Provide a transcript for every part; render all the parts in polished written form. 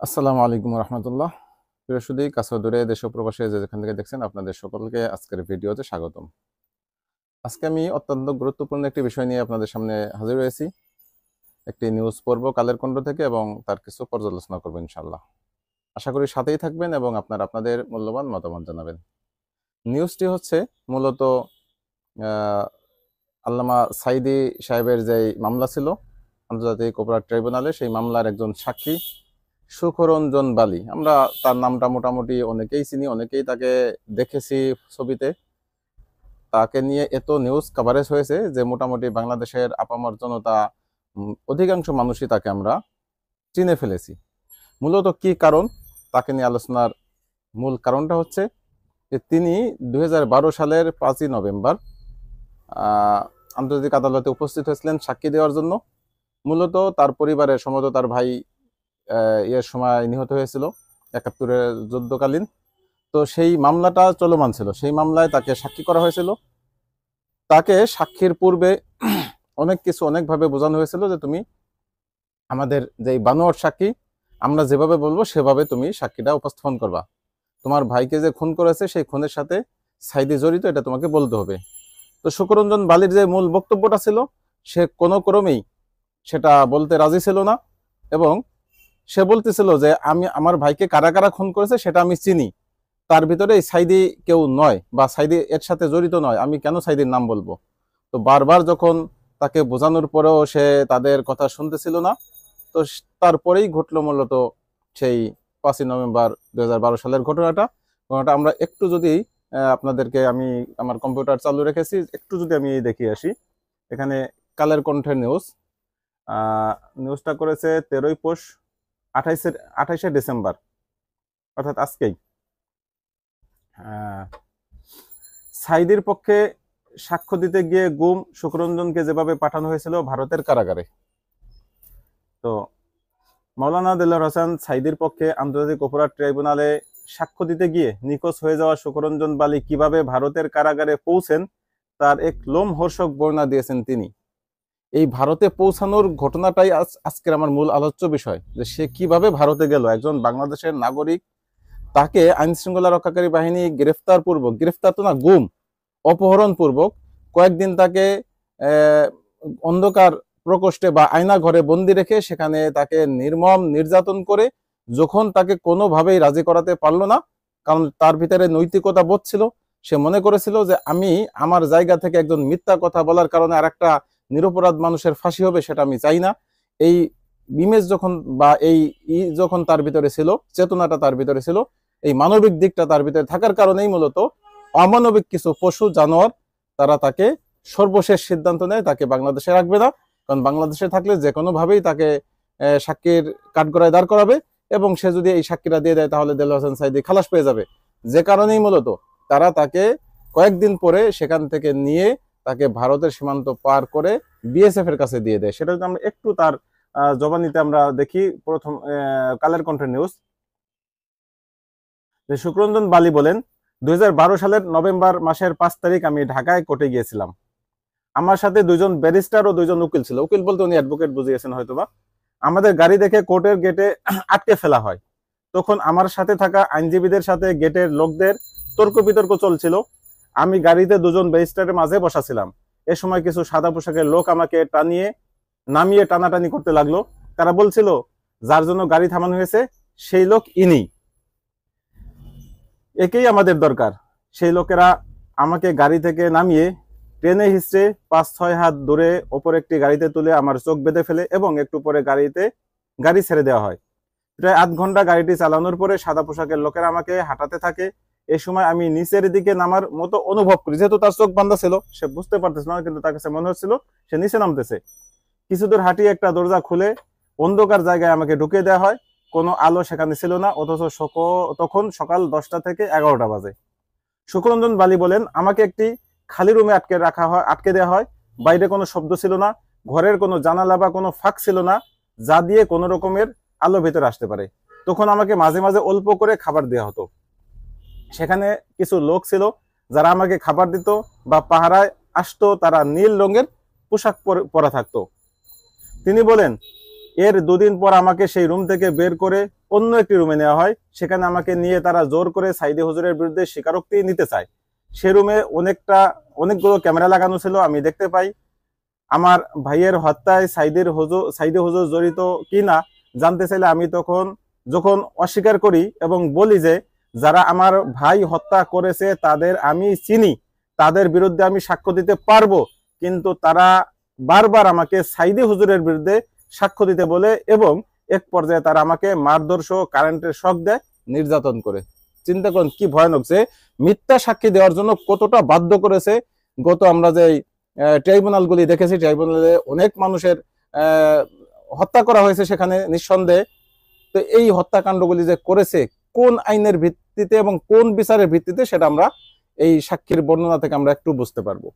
আসসালামু আলাইকুম রহমতুল্লাহ। প্রিয় সুধী, কাছে দূরে দেশ ও প্রবাসে যে যেখান থেকে দেখছেন, আপনাদের সকলকে আজকের ভিডিওতে স্বাগতম। আজকে আমি অত্যন্ত গুরুত্বপূর্ণ একটি বিষয় নিয়ে আপনাদের সামনে হাজির হয়েছি। একটি নিউজ পড়ব কালের কণ্ঠ থেকে এবং তার কিছু পর্যালোচনা করব ইনশাল্লাহ। আশা করি সাথেই থাকবেন এবং আপনাদের মূল্যবান মতামত জানাবেন। নিউজটি হচ্ছে মূলত আল্লামা সাইদি সাহেবের যে মামলা ছিল আন্তর্জাতিক অপরাধ ট্রাইব্যুনালে, সেই মামলার একজন সাক্ষী সুখরঞ্জন বালি। আমরা তার নামটা মোটামুটি অনেকেই চিনি, অনেকেই তাকে দেখেছি ছবিতে। তাকে নিয়ে এত নিউজ কভারেজ হয়েছে যে মোটামুটি বাংলাদেশের আপামর জনতা, অধিকাংশ মানুষই তাকে আমরা চিনে ফেলেছি। মূলত কি কারণ, তাকে নিয়ে আলোচনার মূল কারণটা হচ্ছে যে তিনি 2012 সালের 5ই নভেম্বর আন্তর্জাতিক আদালতে উপস্থিত হয়েছিলেন সাক্ষী দেওয়ার জন্য। মূলত তার পরিবারের সম্ভবত তার ভাই এর সময় নিহত হয়েছিল 71-এর যুদ্ধকালীন। তো সেই মামলাটা চলমান ছিল, সেই মামলায় তাকে সাক্ষী করা হয়েছিল। তাকে সাক্ষীর পূর্বে অনেক কিছু অনেকভাবে বোঝানো হয়েছিল যে তুমি আমাদের যে বানোয়াট সাক্ষী, আমরা যেভাবে বলবো সেভাবে তুমি সাক্ষীটা উপস্থাপন করবা। তোমার ভাইকে যে খুন করেছে সেই খুনের সাথে সাইদি জড়িত, এটা তোমাকে বলতে হবে। তো সুখরঞ্জন বালির যে মূল বক্তব্যটা ছিল, সে কোনো ক্রমেই সেটা বলতে রাজি ছিল না এবং সে বলতেছিল যে আমি আমার ভাইকে কারা কারা খুন করেছে সেটা আমি চিনি, তার ভিতরে সাইদি কেউ নয় বা সাইদি এর সাথে জড়িত নয়, আমি কেন সাইদির নাম বলবো। তো বারবার যখন তাকে বোঝানোর পরেও সে তাদের কথা শুনতেছিল না, তো তারপরেই ঘটলো মূলত সেই 5ই নভেম্বর 2012 সালের ঘটনাটা। আমরা একটু যদি আপনাদেরকে, আমি আমার কম্পিউটার চালু রেখেছি, একটু যদি আমি দেখিয়ে আসি। এখানে কালের কণ্ঠের নিউজটা করেছে 13ই পৌষ 28শে ডিসেম্বর, অর্থাৎ আজকেই। সাইদির পক্ষে সাক্ষ্য দিতে গিয়ে গুম সুখরঞ্জনকে যেভাবে পাঠানো হয়েছিল ভারতের কারাগারে, তো মাওলানা দেলোয়ার হোসেন সাইদির পক্ষে আন্তর্জাতিক অপরাধ ট্রাইব্যুনালে সাক্ষ্য দিতে গিয়ে নিখোঁজ হয়ে যাওয়া সুখরঞ্জন বালি কিভাবে ভারতের কারাগারে পৌঁছেন তার এক লোমহর্ষক বর্ণনা দিয়েছেন তিনি। এই ভারতে পৌঁছানোর ঘটনাটাই আজকের আমার মূল আলোচ্য বিষয়, যে সে কিভাবে ভারতে গেল। একজন বাংলাদেশের নাগরিক, তাকে আইন শৃঙ্খলা রক্ষাকারী বাহিনী গ্রেফতার তো না, গুম, অপহরণ পূর্বক কয়েকদিন তাকে অন্ধকার প্রকোষ্ঠে বা আয়না ঘরে বন্দি রেখে সেখানে তাকে নির্মম নির্যাতন করে, যখন তাকে কোনোভাবেই রাজি করাতে পারলো না, কারণ তার ভিতরে নৈতিকতা বোধ ছিল, সে মনে করেছিল যে আমি আমার জায়গা থেকে একজন মিথ্যা কথা বলার কারণে আর একটা নিরপরাধ মানুষের ফাঁসি হবে, সেটা আমি চাই না। এই ইমেজ যখন বা এই যখন তার ভিতরে ছিল, চেতনাটা তার ভিতরে ছিল, এই মানবিক দিকটা তার ভিতরে থাকার কারণেই মূলত অমানবিক কিছু পশু জানোয়ার তারা তাকে সর্বশেষ সিদ্ধান্ত নেয় তাকে বাংলাদেশে রাখবে না, কারণ বাংলাদেশে থাকলে যে কোনোভাবেই তাকে সাক্ষীর কাঠগড়ায় দাঁড় করাবে এবং সে যদি এই সাক্ষীরা দিয়ে দেয় তাহলে দেলোয়ার হোসেন সাইদি খালাস পেয়ে যাবে। যে কারণেই মূলত তারা তাকে কয়েকদিন পরে সেখান থেকে নিয়ে তাকে ভারতের সীমান্ত পার করে বিএসএফ এর কাছে দিয়ে দেয়। সেটা যদি আমরা একটু তার জবানিতে আমরা দেখি। প্রথম কালের কণ্ঠের নিউজ, সুখরঞ্জন বালি বলেন, 2012 সালের নভেম্বর মাসের 5 তারিখ আমি ঢাকায় কোর্টে গিয়েছিলাম। আমার সাথে 2জন ব্যারিস্টার ও 2জন উকিল ছিল। উকিল বলতে উনি অ্যাডভোকেট বুঝিয়েছেন হয়তোবা। আমাদের গাড়ি দেখে কোর্টের গেটে আটকে ফেলা হয়। তখন আমার সাথে থাকা আইনজীবীদের সাথে গেটের লোকদের তর্ক বিতর্ক চলছিল। আমি গাড়িতে 2জন ব্যারিস্টারের মাঝে বসা ছিলাম। এ সময় কিছু সাদা পোশাকের লোক আমাকে নামিয়ে টানাটানি করতে লাগলো। তারা বলছিল, যার জন্য গাড়ি থামানো হয়েছে সেই লোক ইনি, একেই আমাদের দরকার। সেই লোকেরা আমাকে গাড়ি থেকে নামিয়ে ট্রেনে হিসেবে 5-6 হাত দূরে ওপর একটি গাড়িতে তুলে আমার চোখ বেঁধে ফেলে এবং একটু পরে গাড়ি ছেড়ে দেওয়া হয়। প্রায় 8 ঘন্টা গাড়িটি চালানোর পরে সাদা পোশাকের লোকেরা আমাকে হাঁটাতে থাকে। এই সময় আমি নিচের দিকে নামার মতো অনুভব করি, যেহেতু তার চোখ বান্ধা ছিল, সে বুঝতে পারতেছিল না, কিন্তু তার কাছে মনে হচ্ছিল সে নিচে নামতেছে। কিছু দূর হাঁটিয়ে একটা দরজা খুলে অন্ধকার জায়গায় আমাকে ঢুকিয়ে দেওয়া হয়। কোনো আলো সেখানে ছিল না, অথচ তখন সকাল 10টা থেকে 11টা বাজে। সুখরঞ্জন বালি বলেন, আমাকে একটি খালি রুমে আটকে দেওয়া হয়। বাইরে কোনো শব্দ ছিল না, ঘরের কোনো জানালা বা কোনো ফাঁক ছিল না যা দিয়ে কোনো রকমের আলো ভেতরে আসতে পারে। তখন আমাকে মাঝে মাঝে অল্প করে খাবার দেওয়া হতো। সেখানে কিছু লোক ছিল যারা আমাকে খাবার দিত বা পাহারায় আসতো, তারা নীল রঙের পোশাক পরা থাকতো। তিনি বলেন, এর 2 দিন পর আমাকে সেই রুম থেকে বের করে অন্য একটি রুমে নেওয়া হয়। সেখানে আমাকে নিয়ে তারা জোর করে সাইদী হুজুরের বিরুদ্ধে স্বীকারোক্তি নিতে চায়। সে রুমে অনেকগুলো ক্যামেরা লাগানো ছিল। আমি দেখতে পাই আমার ভাইয়ের হত্যায় সাইদী হুজুর জড়িত কিনা জানতে চাইলে আমি যখন অস্বীকার করি এবং বলি যে যারা আমার ভাই হত্যা করেছে তাদের আমি চিনি, তাদের বিরুদ্ধে আমি সাক্ষ্য দিতে পারবো, কিন্তু তারা বারবার আমাকে সাইদী হুজুরের বিরুদ্ধে সাক্ষ্য দিতে বলে এবং এক পর্যায়ে তারা আমাকে মারধর সহ কারেন্টের শক দেয়, নির্যাতন করে। চিন্তা করুন কি ভয়ানক, যে মিথ্যা সাক্ষী দেওয়ার জন্য কতটা বাধ্য করেছে। আমরা যে ট্রাইব্যুনালগুলি দেখেছি, ট্রাইব্যুনালে অনেক মানুষের হত্যা করা হয়েছে সেখানে নিঃসন্দেহে। তো এই হত্যাকাণ্ডগুলি যে করেছে কোন আইনের ভিত্তিতে এবং কোন বিচারের ভিত্তিতে, সেটা আমরা এই সাক্ষীর বর্ণনা থেকে আমরা একটু বুঝতে পারবো।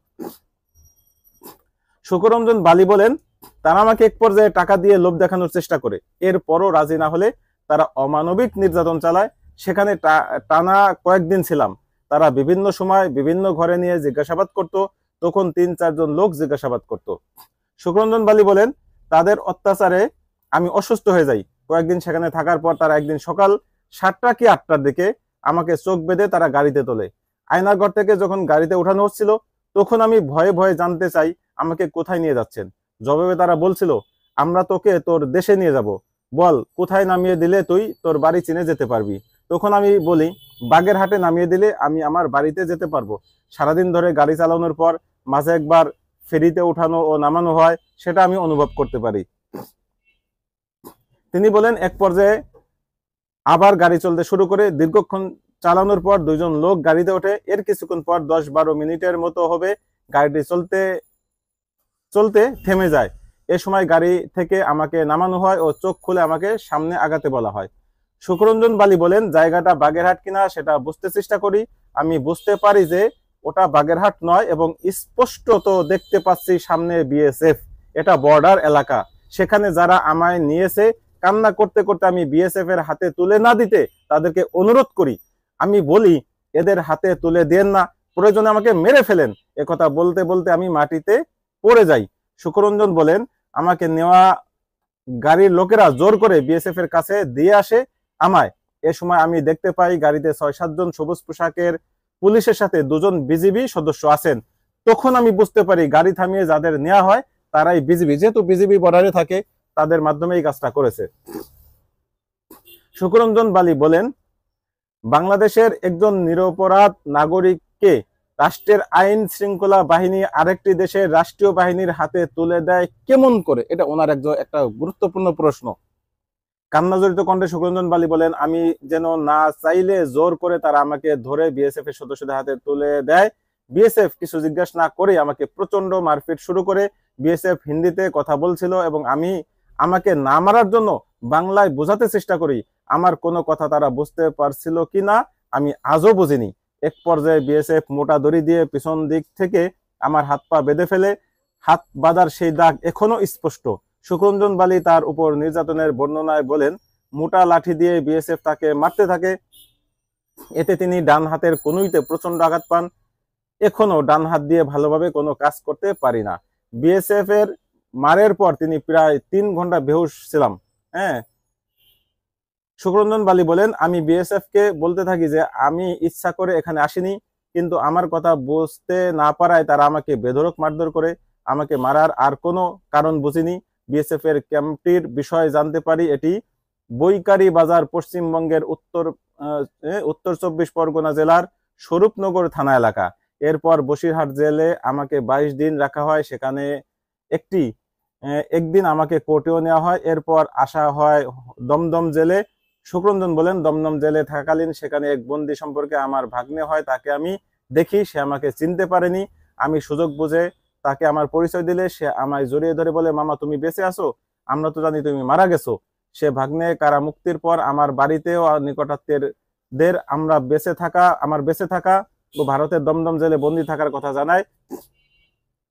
শুকরঞ্জন বালি বলেন, তারা আমাকে এক পর্যায়ে টাকা দিয়ে লোভ দেখানোর চেষ্টা করে, এরপরও রাজি না হলে তারা অমানবিক নির্যাতন চালায়। সেখানে টানা কয়েকদিন ছিলাম। তারা বিভিন্ন সময় বিভিন্ন ঘরে নিয়ে জিজ্ঞাসাবাদ করত, তখন 3-4 জন লোক জিজ্ঞাসাবাদ করত। শুকরঞ্জন বালি বলেন, তাদের অত্যাচারে আমি অসুস্থ হয়ে যাই। কয়েকদিন সেখানে থাকার পর তারা একদিন সকাল 7টা কি 8টার দিকে আমাকে চোখ বেঁধে তারা গাড়িতে তোলে। আয়নার ঘর থেকে যখন গাড়িতে উঠানো হচ্ছিল তখন আমি ভয়ে ভয়ে জানতে চাই আমাকে কোথায় নিয়ে যাচ্ছেন। জবাবে তারা বলছিল, আমরা তোকে তোর দেশে নিয়ে যাব, বল কোথায় নামিয়ে দিলে তুই তোর বাড়ি চিনে যেতে পারবি। তখন আমি বলি, বাগেরহাটে নামিয়ে দিলে আমি আমার বাড়িতে যেতে পারবো। সারাদিন ধরে গাড়ি চালানোর পর মাঝে একবার ফেরিতে উঠানো ও নামানো হয়, সেটা আমি অনুভব করতে পারি। তিনি বলেন, এক পর্যায়ে আবার গাড়ি চলতে শুরু করে। দীর্ঘক্ষণ চালানোর পর 2 জন লোক গাড়িতে ওঠে। এর কিছুক্ষণ পর 10-12 মিনিটের মতো হবে গাড়িটি চলতে চলতে থেমে যায়। এ সময় গাড়ি থেকে আমাকে নামানো হয় ও চোখ খুলে আমাকে সামনে আগাতে বলা হয়। শুকরঞ্জন বালি বলেন, জায়গাটা বাগেরহাট কিনা সেটা বুঝতে চেষ্টা করি। আমি বুঝতে পারি যে ওটা বাগেরহাট নয় এবং স্পষ্টত দেখতে পাচ্ছি সামনে বিএসএফ। এটা বর্ডার এলাকা। সেখানে যারা আমায় নিয়েছে কান্না করতে করতে আমি বিএসএফ এর হাতে তুলে না দিতে তাদেরকে অনুরোধ করি। আমি বলি, এদের হাতে তুলে দেন না, প্রয়োজনে আমাকে মেরে ফেলেন। একথা বলতে বলতে আমি মাটিতে পড়ে যাই। শুকরঞ্জন বলেন, আমাকে নেওয়া গাড়ির লোকেরা জোর করে বিএসএফ এর কাছে দিয়ে আসে আমায়। এ সময় আমি দেখতে পাই গাড়িতে 6-7 জন সবুজ পোশাকের পুলিশের সাথে 2 জন বিজিবি সদস্য আছেন। তখন আমি বুঝতে পারি গাড়ি থামিয়ে যাদের নেওয়া হয় তারাই বিজিবি, যেহেতু বিজিবি বর্ডারে থাকে তাদের মাধ্যমে এই কাজটা করেছে। শুকরঞ্জন বালি বলেন, বাংলাদেশের একজন নিরপরাধ নাগরিককে রাষ্ট্রের আইন শৃঙ্খলা বাহিনী আরেকটি দেশের রাষ্ট্রীয় বাহিনীর হাতে তুলে দেয় কেমন করে? এটা ওনার একটা গুরুত্বপূর্ণ প্রশ্ন। কান্নাজড়িত কণ্ঠে শুকরঞ্জন বালি বলেন, আমি যেন না চাইলে জোর করে তারা আমাকে ধরে বিএসএফ এর সদস্যদের হাতে তুলে দেয়। বিএসএফ কিছু জিজ্ঞাসা না করে আমাকে প্রচন্ড মারপিট শুরু করে। বিএসএফ হিন্দিতে কথা বলছিল এবং আমাকে না মারার জন্য বাংলায় বোঝাতে চেষ্টা করি। আমার কোনো কথা তারা বুঝতে পারছিল কিনা আমি আজও বুঝিনি। এক পর্যায়ে বিএসএফ মোটা দড়ি দিয়ে পিছন দিক থেকে আমার হাত পা বেঁধে ফেলে। হাত বাঁধার সেই দাগ এখনো স্পষ্ট। শুকরঞ্জন বালি তার উপর নির্যাতনের বর্ণনায় বলেন, মোটা লাঠি দিয়ে বিএসএফ তাকে মারতে থাকে। এতে তিনি ডান হাতের কনুইতে প্রচন্ড আঘাত পান। এখনো ডান হাত দিয়ে ভালোভাবে কোনো কাজ করতে পারি না। বিএসএফ এর মারের পর তিনি প্রায় 3 ঘন্টা বেহুশ ছিলাম। হ্যাঁ, শুকরঞ্জন বালি বলেন, আমি বিএসএফ কে বলতে থাকি যে আমি ইচ্ছা করে এখানে আসিনি, কিন্তু আমার কথা বুঝতে না পারায় তারা আমাকে বেধড়ক মারধর করে। আমাকে মারার আর কোনো কারণ বুঝিনি। বিএসএফ এর ক্যাম্পটির বিষয়ে জানতে পারি এটি বৈকারি বাজার, পশ্চিমবঙ্গের উত্তর 24 পরগনা জেলার স্বরূপনগর থানা এলাকা। এরপর বসিরহাট জেলে আমাকে 22 দিন রাখা হয়। সেখানে একদিন আমাকে কোর্টেও নেওয়া হয়। এরপর আসা হয় দমদম জেলে। শুকরঞ্জন বলেন, দমদম জেলে থাকাকালীন সেখানে এক বন্দী সম্পর্কে আমার ভাগ্নে হয়। তাকে আমি দেখি, সে আমাকে চিনতে পারেনি। আমি সুযোগ বুঝে তাকে আমার পরিচয় দিলে সে আমায় জড়িয়ে ধরে বলে, মামা তুমি বেঁচে আছো? আমরা তো জানি তুমি মারা গেছো। সে ভাগ্নে কারা মুক্তির পর আমার বাড়িতেও নিকটাত্মীয়দের আমার বেঁচে থাকা ও ভারতের দমদম জেলে বন্দী থাকার কথা জানায়।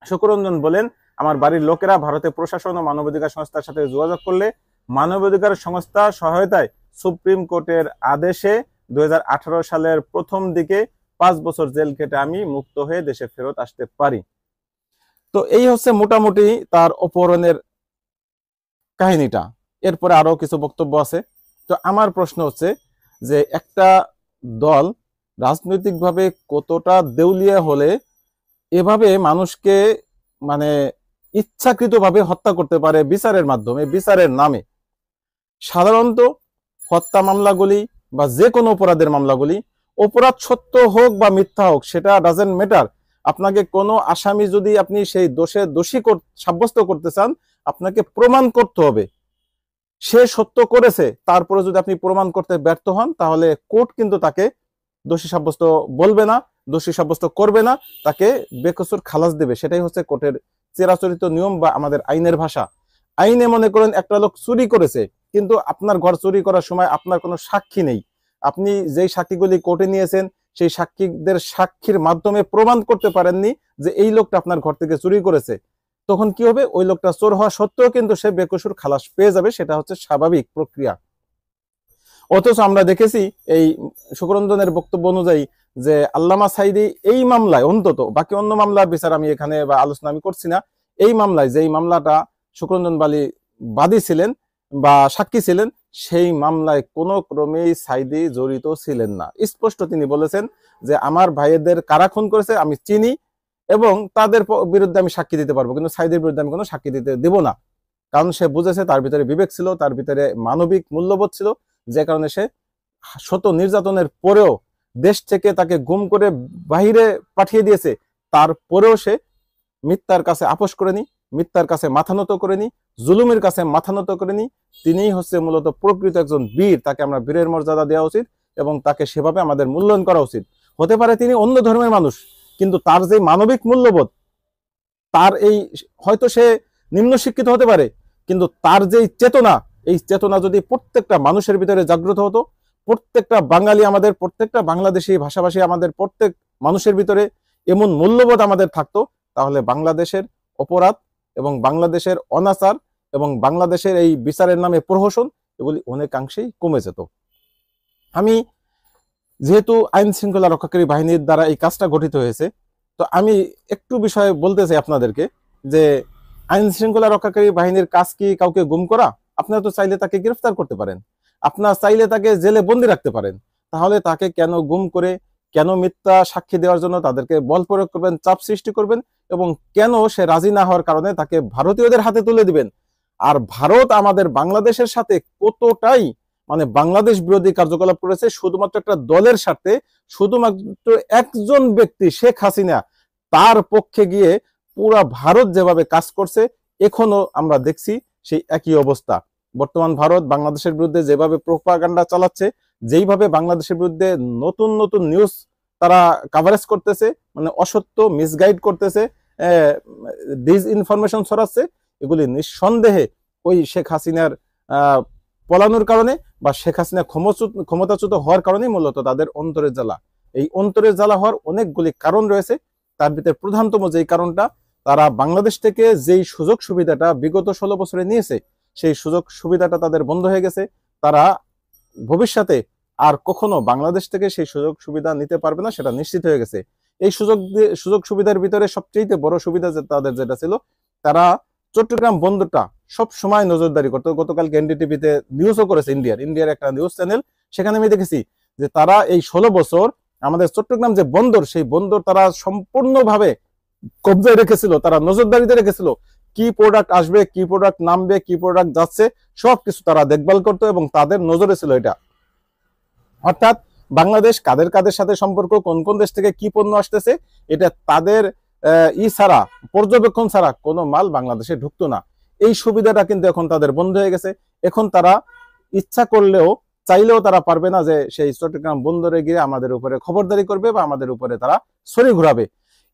শুকরঞ্জন বলেন, আমার বাড়ির লোকেরা ভারতের প্রশাসন ও মানবাধিকার সংস্থার সাথে যোগাযোগ করলে মানবাধিকার সংস্থা সহায়তায় সুপ্রিম কোর্টের আদেশে 2018 সালের প্রথম দিকে 5 বছর জেল খেটে আমি মুক্ত হয়ে দেশে ফেরত আসতে পারি। তো এই হচ্ছে মোটামুটি তার অপহরণের কাহিনীটা। এরপরে আরো কিছু বক্তব্য আছে। তো আমার প্রশ্ন হচ্ছে যে একটা দল রাজনৈতিকভাবে কতটা দেউলিয়া হলে এভাবে মানুষকে মানে ইচ্ছাকৃতভাবে হত্যা করতে পারে বিচারের মাধ্যমে, বিচারের নামে। সাধারণত হত্যা মামলাগুলি বা যে কোনো অপরাধের মামলাগুলি, অপরাধ সত্য হোক বা মিথ্যা হোক সেটা ডাজেন্ট ম্যাটার। আপনাকে কোনো আসামি যদি আপনি সেই দোষে দোষী সাব্যস্ত করতে চান, আপনাকে প্রমাণ করতে হবে সে সত্য করেছে। তারপরে যদি আপনি প্রমাণ করতে ব্যর্থ হন, তাহলে কোর্ট কিন্তু তাকে দোষী সাব্যস্ত বলবে না, দোষী সাব্যস্ত করবে না, তাকে বেকসুর খালাস দেবে। সেটাই হচ্ছে কোর্টের চিরাচরিত নিয়ম বা আমাদের আইনের ভাষা। আইনে মনে করেন একটা লোক চুরি করেছে, কিন্তু আপনার ঘর চুরি করার সময় আপনার কোনো সাক্ষী নেই, আপনি যেই সাক্ষীগুলি কোর্টে নিয়েছেন সেই সাক্ষীদের সাক্ষীর মাধ্যমে প্রমাণ করতে পারেননি যে এই লোকটা আপনার ঘর থেকে চুরি করেছে, তখন কি হবে? ওই লোকটা চোর হওয়া সত্ত্বেও কিন্তু সে বেকসুর খালাস পেয়ে যাবে। সেটা হচ্ছে স্বাভাবিক প্রক্রিয়া। অথচ আমরা দেখেছি এই শুকরঞ্জনের বক্তব্য অনুযায়ী যে আল্লামা সাইদি এই মামলায়, অন্তত বাকি অন্য মামলার বিচার আমি এখানে বা আলোচনা আমি করছি না, এই মামলায় যেই মামলাটা শুকরঞ্জন বালী বাদী ছিলেন বা সাক্ষী ছিলেন, সেই মামলায় কোনো ক্রমেই সাইদি জড়িত ছিলেন না। স্পষ্ট তিনি বলেছেন যে আমার ভাইয়েদের কারা খুন করেছে আমি চিনি এবং তাদের বিরুদ্ধে আমি সাক্ষী দিতে পারবো, কিন্তু সাইদির বিরুদ্ধে আমি কোনো সাক্ষী দিতে দেব না। কারণ সে বুঝেছে তার ভিতরে বিবেক ছিল, তার ভিতরে মানবিক মূল্যবোধ ছিল, যে কারণে সে শত নির্যাতনের পরেও দেশ থেকে তাকে গুম করে বাহিরে পাঠিয়ে দিয়েছে, তারপরেও সে মিথ্যার কাছে আপোষ করেনি, মিথ্যার কাছে মাথা নত করেনি, জুলুমের কাছে মাথা নত করেনি। তিনিই হচ্ছে মূলত প্রকৃত একজন বীর। তাকে আমরা বীরের মর্যাদা দেওয়া উচিত এবং তাকে সেভাবে আমাদের মূল্যায়ন করা উচিত। হতে পারে তিনি অন্য ধর্মের মানুষ, কিন্তু তার যে মানবিক মূল্যবোধ, তার এই হয়তো সে নিম্ন শিক্ষিত হতে পারে, কিন্তু তার যে চেতনা, এই চেতনা যদি প্রত্যেকটা মানুষের ভিতরে জাগ্রত হতো, প্রত্যেকটা বাঙালি, আমাদের প্রত্যেকটা বাংলাদেশি ভাষাভাষী আমাদের প্রত্যেক মানুষের ভিতরে এমন মূল্যবোধ আমাদের থাকতো, তাহলে বাংলাদেশের অপরাধ এবং বাংলাদেশের অনাচার এবং বাংলাদেশের এই বিচারের নামে প্রহসন, এগুলি অনেকাংশেই কমে যেত। আমি যেহেতু আইন শৃঙ্খলা রক্ষাকারী বাহিনীর দ্বারা এই কাজটা গঠিত হয়েছে, তো আমি একটু বিষয় বলতে চাই আপনাদেরকে যে আইন শৃঙ্খলা রক্ষাকারী বাহিনীর কাজ কি কাউকে গুম করা? আপনারা তো চাইলে তাকে গ্রেফতার করতে পারেন, আপনারা চাইলে তাকে জেলে বন্দি রাখতে পারেন। তাহলে তাকে কেন গুম করে, কেন মিথ্যা সাক্ষী দেওয়ার জন্য তাদেরকে বল প্রয়োগ করবেন, চাপ সৃষ্টি করবেন, এবং কেন সে রাজি না হওয়ার কারণে তাকে ভারতীয়দের হাতে তুলে দিবেন? আর ভারত আমাদের বাংলাদেশের সাথে কতটাই বাংলাদেশ বিরোধী কার্যকলাপ করেছে শুধুমাত্র একটা দলের স্বার্থে, শুধুমাত্র একজন ব্যক্তি শেখ হাসিনা, তার পক্ষে গিয়ে পুরা ভারত যেভাবে কাজ করছে, এখনো আমরা দেখছি সেই একই অবস্থা। বর্তমান ভারত বাংলাদেশের বিরুদ্ধে যেভাবে প্রোপাগান্ডা চালাচ্ছে, যেইভাবে বাংলাদেশের বিরুদ্ধে নতুন নতুন নিউজ তারা কাভারেজ করতেছে, অসত্য মিসগাইড করতেছে, ডিসইনফরমেশন ছড়াচ্ছে, এগুলি নিঃসন্দেহে ওই শেখ হাসিনার পলানোর কারণে বা শেখ হাসিনা ক্ষমতাচ্যুত হওয়ার কারণেই মূলত তাদের অন্তরের জ্বালা। এই অন্তরের জ্বালা হওয়ার অনেকগুলি কারণ রয়েছে। তার ভিতরে প্রধানতম যেই কারণটা, তারা বাংলাদেশ থেকে যেই সুযোগ সুবিধাটা বিগত 16 বছরে নিয়েছে, সেই সুযোগ সুবিধাটা তাদের বন্ধ হয়ে গেছে। তারা ভবিষ্যতে আর কখনো বাংলাদেশ থেকে সেই সুযোগ সুবিধা নিতে পারবে না, সেটা নিশ্চিত হয়ে গেছে। এই সুযোগ সুবিধার ভিতরে সবচেয়ে বড় সুবিধা তাদের যেটা ছিল, তারা চট্টগ্রাম বন্দরটা সব সময় নজরদারি করতো। গতকালকে এনডিটিভিতে নিউজও করেছে, ইন্ডিয়ার একটা নিউজ চ্যানেল, সেখানে আমি দেখেছি যে তারা এই 16 বছর আমাদের চট্টগ্রাম যে বন্দর, সেই বন্দর তারা সম্পূর্ণভাবে কবজায় রেখেছিল, তারা নজরদারিতে রেখেছিল। কি প্রোডাক্ট আসবে, কি প্রোডাক্ট নামবে, কি প্রোডাক্ট যাচ্ছে, সবকিছু তারা দেখভাল করতো এবং তাদের নজরে ছিল এটা। অর্থাৎ বাংলাদেশ কাদের কাদের সাথে সম্পর্ক, কোন কোন দেশ থেকে কি পণ্য আসতেছে, এটা তাদের ছাড়া, পর্যবেক্ষণ ছাড়া কোনো মাল বাংলাদেশে ঢুকতো না। এই সুবিধাটা কিন্তু এখন তাদের বন্ধ হয়ে গেছে। এখন তারা ইচ্ছা করলেও, চাইলেও তারা পারবে না যে সেই চট্টগ্রাম বন্দরে গিয়ে আমাদের উপরে খবরদারি করবে বা আমাদের উপরে তারা ছড়ি ঘুরাবে।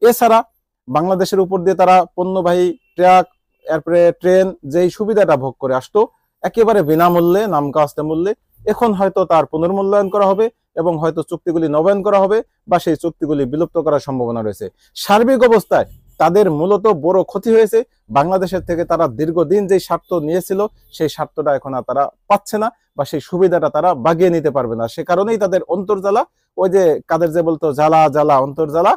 এছাড়া বাংলাদেশের উপর দিয়ে তারা পণ্যবাহী ট্রাক, এরপরে ট্রেন, যেই সুবিধাটা ভোগ করে আসতো একেবারে বিনামূল্যে, নামকাস্তে মূল্যে, এখন হয়তো তার পুনর্মূল্যায়ন করা হবে এবং হয়তো চুক্তিগুলি নবায়ন করা হবে বা সেই চুক্তিগুলি বিলুপ্ত করার সম্ভাবনা রয়েছে। সার্বিক অবস্থায় তাদের মূলত বড় ক্ষতি হয়েছে। বাংলাদেশের থেকে তারা দীর্ঘদিন যে স্বার্থ নিয়েছিল, সেই স্বার্থটা এখন আর তারা পাচ্ছে না বা সেই সুবিধাটা তারা বাগিয়ে নিতে পারবে না। সে কারণেই তাদের অন্তর্জ্বালা, ওই যে কাদের যে বলতো জ্বালা জ্বালা অন্তর্জ্বালা,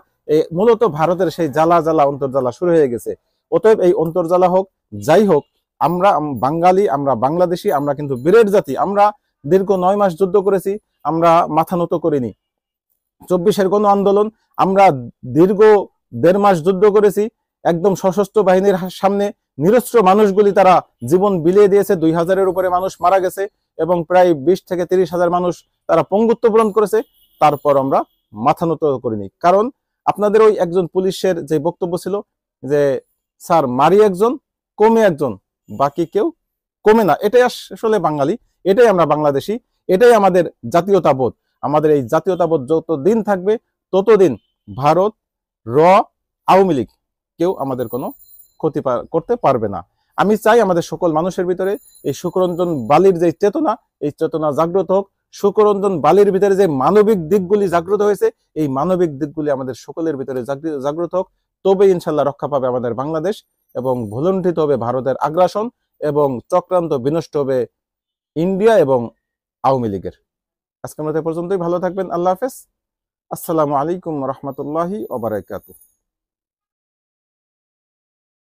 মূলত ভারতের সেই জ্বালা জ্বালা অন্তর্জ্বালা শুরু হয়ে গেছে। অতএব এই অন্তর্জ্বালা হোক, যাই হোক, বাঙালি, আমরা বাংলাদেশি, আমরা কিন্তু বীরের জাতি। আমরা দীর্ঘ 9 মাস যুদ্ধ করেছি, আমরা মাথা নত করিনি। 24-এর গণ আন্দোলন, আমরা দীর্ঘ 1.5 মাস যুদ্ধ করেছি, একদম সশস্ত্র বাহিনীর সামনে নিরস্ত্র মানুষগুলি তারা জীবন বিলিয়ে দিয়েছে। 2000-এর উপরে মানুষ মারা গেছে এবং প্রায় 20 থেকে 30 হাজার মানুষ তারা পঙ্গুত্ব বরণ করেছে। তারপর আমরা মাথা নত করিনি। কারণ আপনাদের ওই একজন পুলিশের যে বক্তব্য ছিল যে স্যার মারি একজন, কমে একজন, বাকি কেউ কমে না। এটাই আসলে বাঙালি, এটাই আমরা বাংলাদেশি, এটাই আমাদের জাতীয়তাবোধ। আমাদের এই জাতীয়তাবোধ যতদিন থাকবে ততদিন ভারত, আওয়ামী লীগ কেউ আমাদের কোনো ক্ষতি করতে পারবে না। আমি চাই আমাদের সকল মানুষের ভিতরে এই সুকরঞ্জন বালির যে চেতনা, এই চেতনা জাগ্রত হোক। সুকরঞ্জন বালির ভিতরে যে মানবিক দিকগুলি জাগ্রত হয়েছে, এই মানবিক দিকগুলি আমাদের সকলের ভিতরে জাগ্রত হোক। তবে ইনশাল্লাহ রক্ষা পাবে আমাদের বাংলাদেশ এবং ভুলণ্ঠিত হবে ভারতের আগ্রাসন এবং চক্রান্ত বিনষ্ট হবে ইন্ডিয়া এবং আওয়ামী লীগের। আজকের মতো পর্যন্তই। ভালো থাকবেন। আল্লাহ হাফেজ। আসসালামু আলাইকুম রহমতুল্লাহি ওয়া বারাকাতুহু।